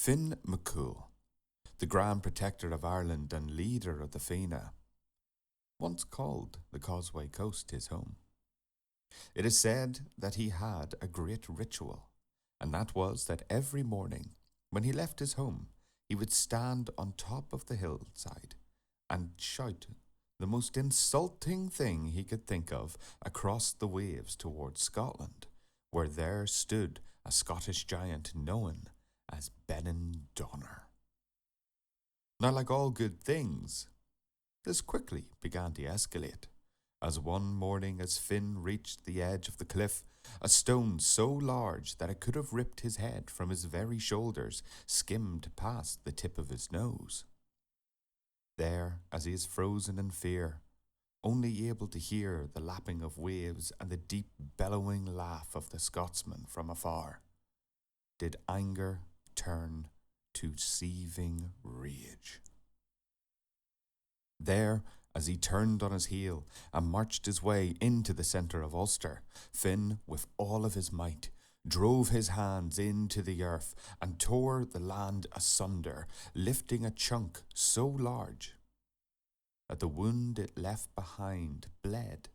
Fionn McCool, the Grand Protector of Ireland and leader of the Fianna, once called the Causeway coast his home. It is said that he had a great ritual, and that was that every morning, when he left his home, he would stand on top of the hillside and shout the most insulting thing he could think of across the waves towards Scotland, where there stood a Scottish giant known as Benandonner. Now, like all good things, this quickly began to escalate, as one morning as Fionn reached the edge of the cliff, a stone so large that it could have ripped his head from his very shoulders skimmed past the tip of his nose. There, as he is frozen in fear, only able to hear the lapping of waves and the deep bellowing laugh of the Scotsman from afar, did anger turn to seething rage. There, as he turned on his heel and marched his way into the centre of Ulster, Fionn, with all of his might, drove his hands into the earth and tore the land asunder, lifting a chunk so large that the wound it left behind bled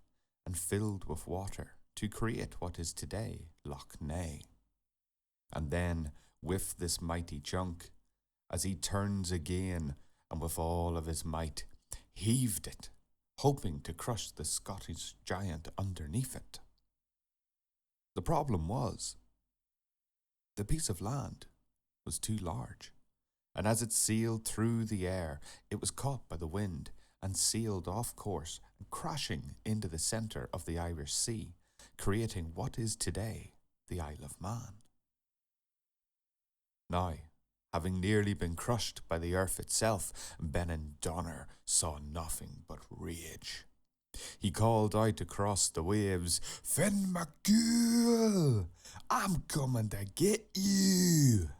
and filled with water to create what is today Lough Neagh. And then, with this mighty chunk, as he turns again and with all of his might, heaved it, hoping to crush the Scottish giant underneath it. The problem was, the piece of land was too large, and as it sailed through the air, it was caught by the wind and sailed off course and crashing into the centre of the Irish Sea, creating what is today the Isle of Man. Now, having nearly been crushed by the earth itself, Benandonner saw nothing but rage. He called out across the waves, "Fionn McCool, I'm coming to get you!"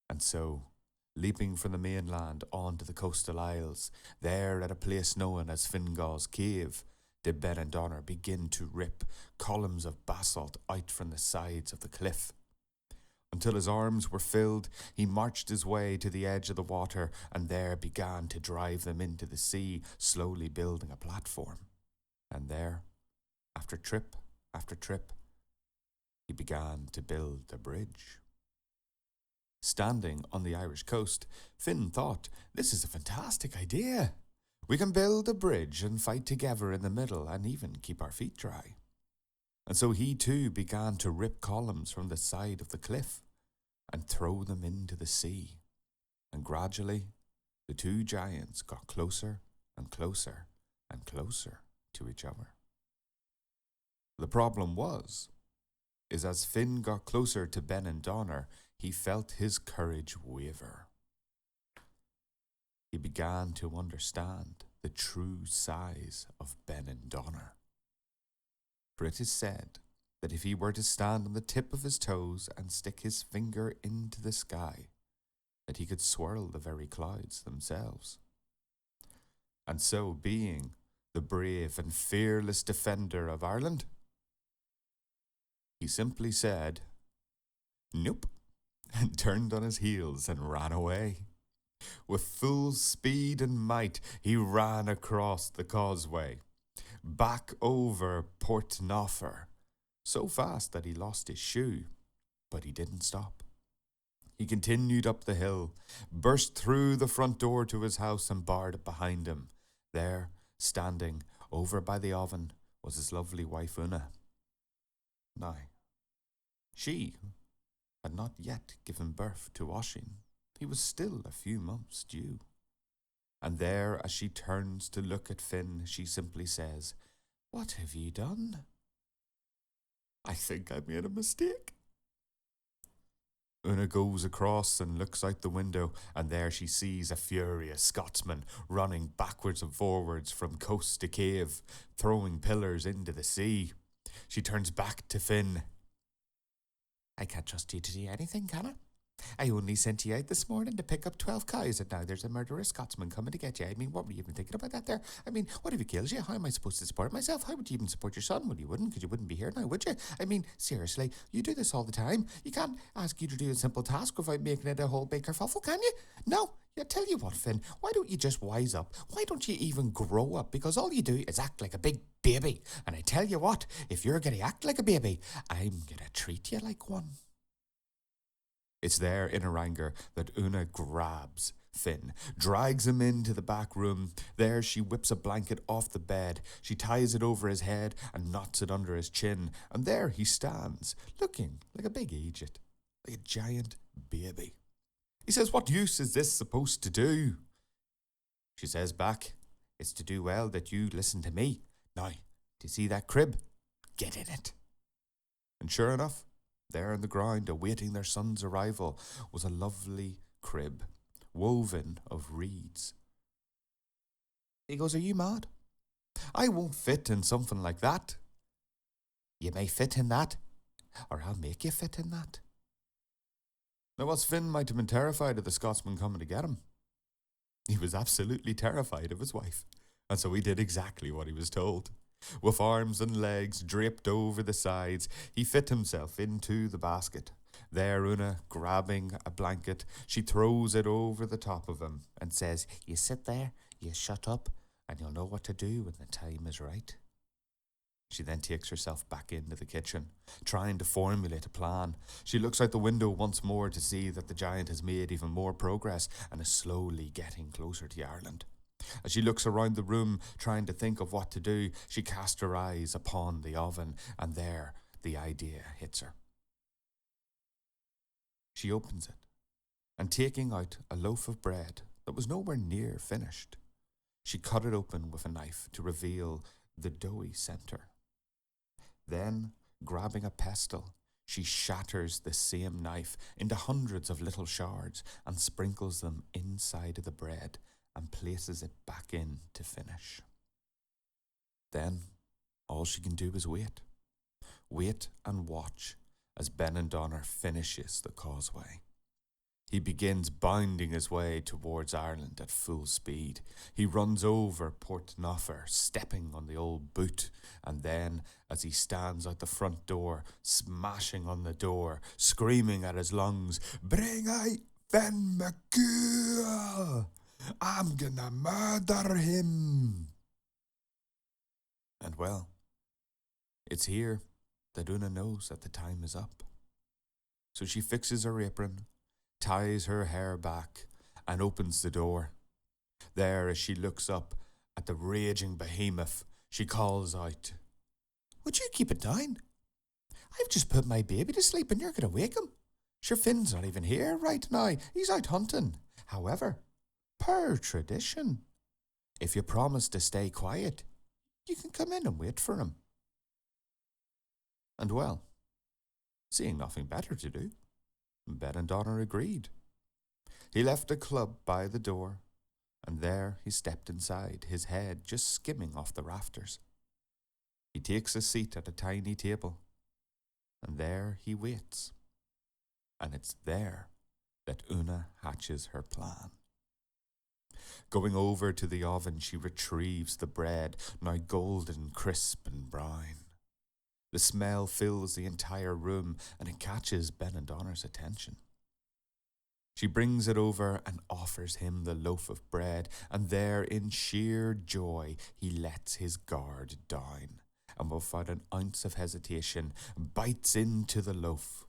And so, leaping from the mainland onto the coastal isles, there at a place known as Fingal's Cave, did Benandonner begin to rip columns of basalt out from the sides of the cliff. Until his arms were filled, he marched his way to the edge of the water and there began to drive them into the sea, slowly building a platform. And there, after trip after trip, he began to build a bridge. Standing on the Irish coast, Fionn thought, "This is a fantastic idea. We can build a bridge and fight together in the middle and even keep our feet dry." And so he too began to rip columns from the side of the cliff and throw them into the sea. And gradually, the two giants got closer and closer and closer to each other. The problem is as Fionn got closer to Benandonner, he felt his courage waver. He began to understand the true size of Benandonner. For it is said that if he were to stand on the tip of his toes and stick his finger into the sky, that he could swirl the very clouds themselves. And so, being the brave and fearless defender of Ireland, he simply said, "Nope," and turned on his heels and ran away. With full speed and might, he ran across the causeway, back over Portnoffer, so fast that he lost his shoe, but he didn't stop. He continued up the hill, burst through the front door to his house and barred it behind him. There, standing over by the oven, was his lovely wife Una. Now, she had not yet given birth to Oisín. He was still a few months due. And there, as she turns to look at Fionn, she simply says, "What have you done?" "I think I made a mistake." Una goes across and looks out the window, and there she sees a furious Scotsman running backwards and forwards from coast to cave, throwing pillars into the sea. She turns back to Fionn. "I can't trust you to do anything, can I? I only sent you out this morning to pick up 12 cows, and now there's a murderous Scotsman coming to get you. I mean, what were you even thinking about that there? I mean, what if he kills you? How am I supposed to support myself? How would you even support your son? Well, you wouldn't, because you wouldn't be here now, would you? I mean, seriously, you do this all the time. You can't ask you to do a simple task without making it a whole big kerfuffle, can you? No. I tell you what, Finn, why don't you just wise up? Why don't you even grow up? Because all you do is act like a big baby. And I tell you what, if you're going to act like a baby, I'm going to treat you like one. It's there in her anger that Una grabs Finn, drags him into the back room. There she whips a blanket off the bed. She ties it over his head and knots it under his chin. And there he stands, looking like a big idiot, like a giant baby. He says, "What use is this supposed to do?" She says back, "It's to do well that you listen to me. Now, do you see that crib? Get in it." And sure enough, there on the ground, awaiting their son's arrival, was a lovely crib, woven of reeds. He goes, "Are you mad? I won't fit in something like that." "You may fit in that, or I'll make you fit in that." Now, whilst Finn might have been terrified of the Scotsman coming to get him, he was absolutely terrified of his wife, and so he did exactly what he was told. With arms and legs draped over the sides, he fit himself into the basket. There, Una, grabbing a blanket, she throws it over the top of him and says, "You sit there, you shut up, and you'll know what to do when the time is right." She then takes herself back into the kitchen, trying to formulate a plan. She looks out the window once more to see that the giant has made even more progress and is slowly getting closer to Ireland. As she looks around the room, trying to think of what to do, she casts her eyes upon the oven, and there the idea hits her. She opens it, and taking out a loaf of bread that was nowhere near finished, she cut it open with a knife to reveal the doughy centre. Then, grabbing a pestle, she shatters the same knife into hundreds of little shards and sprinkles them inside of the bread and places it back in to finish. Then, all she can do is wait. Wait and watch as Benandonner finishes the causeway. He begins bounding his way towards Ireland at full speed. He runs over Portnoffer, stepping on the old boot, and then, as he stands out the front door, smashing on the door, screaming at his lungs, "Bring out Fionn McCool! I'm gonna murder him!" And well, it's here that Una knows that the time is up. So she fixes her apron, ties her hair back, and opens the door. There, as she looks up at the raging behemoth, she calls out, "Would you keep it down? I've just put my baby to sleep and you're going to wake him. Sure, Finn's not even here right now. He's out hunting. However, per tradition, if you promise to stay quiet, you can come in and wait for him." And well, seeing nothing better to do, Benandonner agreed. He left a club by the door, and there he stepped inside, his head just skimming off the rafters. He takes a seat at a tiny table, and there he waits. And it's there that Una hatches her plan. Going over to the oven, she retrieves the bread, now golden, crisp and brown. The smell fills the entire room, and it catches Benandonner's attention. She brings it over and offers him the loaf of bread, and there, in sheer joy, he lets his guard down, and without an ounce of hesitation, bites into the loaf.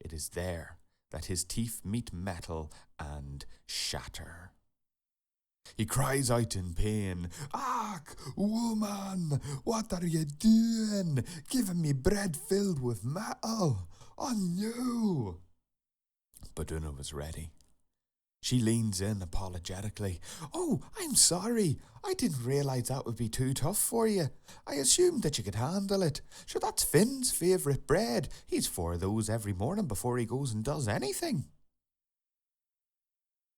It is there that his teeth meet metal and shatter. He cries out in pain, "Ach, woman, what are you doing? Giving me bread filled with metal? Oh no!" But Una was ready. She leans in apologetically. "Oh, I'm sorry. I didn't realise that would be too tough for you. I assumed that you could handle it. Sure, that's Finn's favourite bread. He's 4 of those every morning before he goes and does anything."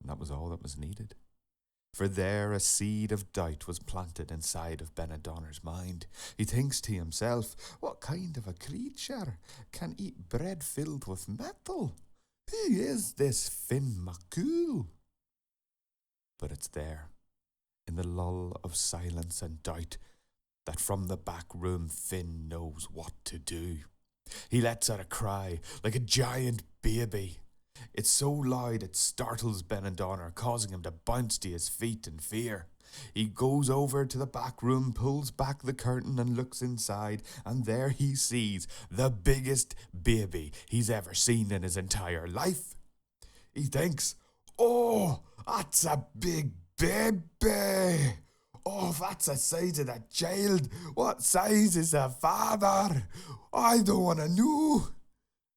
And that was all that was needed. For there a seed of doubt was planted inside of Benandonner's mind. He thinks to himself, "What kind of a creature can eat bread filled with metal? Who is this Fionn McCool? But it's there, in the lull of silence and doubt, that from the back room Fionn knows what to do. He lets out a cry, like a giant baby. It's so loud it startles Benandonner, causing him to bounce to his feet in fear. He goes over to the back room, pulls back the curtain and looks inside, and there he sees the biggest baby he's ever seen in his entire life. He thinks, "Oh, that's a big baby. Oh, that's the size of the child. What size is the father? I don't want to know."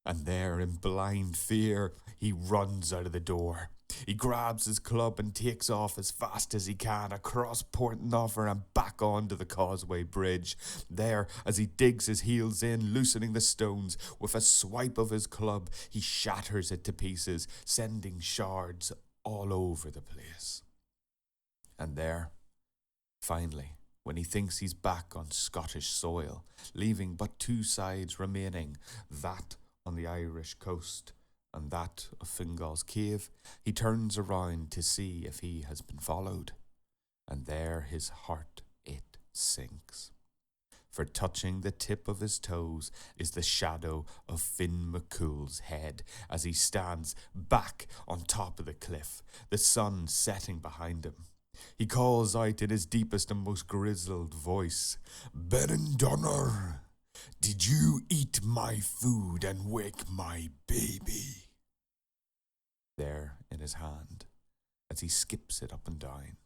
And there, in blind fear, he runs out of the door. He grabs his club and takes off as fast as he can across Portnover and back onto the Causeway Bridge. There, as he digs his heels in, loosening the stones, with a swipe of his club, he shatters it to pieces, sending shards all over the place. And there, finally, when he thinks he's back on Scottish soil, leaving but two sides remaining, that on the Irish coast and that of Fingal's Cave, he turns around to see if he has been followed. And there his heart, it sinks. For touching the tip of his toes is the shadow of Fionn McCool's head as he stands back on top of the cliff, the sun setting behind him. He calls out in his deepest and most grizzled voice, "Benandonner, did you eat my food and wake my baby?" There in his hand, as he skips it up and down,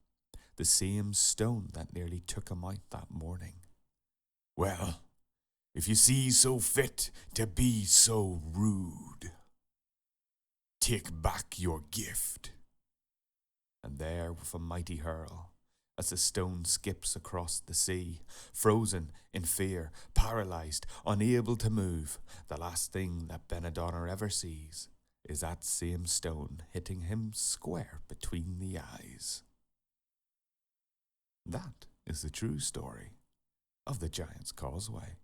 the same stone that nearly took him out that morning. "Well, if you see so fit to be so rude, take back your gift." And there, with a mighty hurl, as the stone skips across the sea, frozen in fear, paralysed, unable to move, the last thing that Benandonner ever sees is that same stone hitting him square between the eyes. That is the true story of the Giant's Causeway.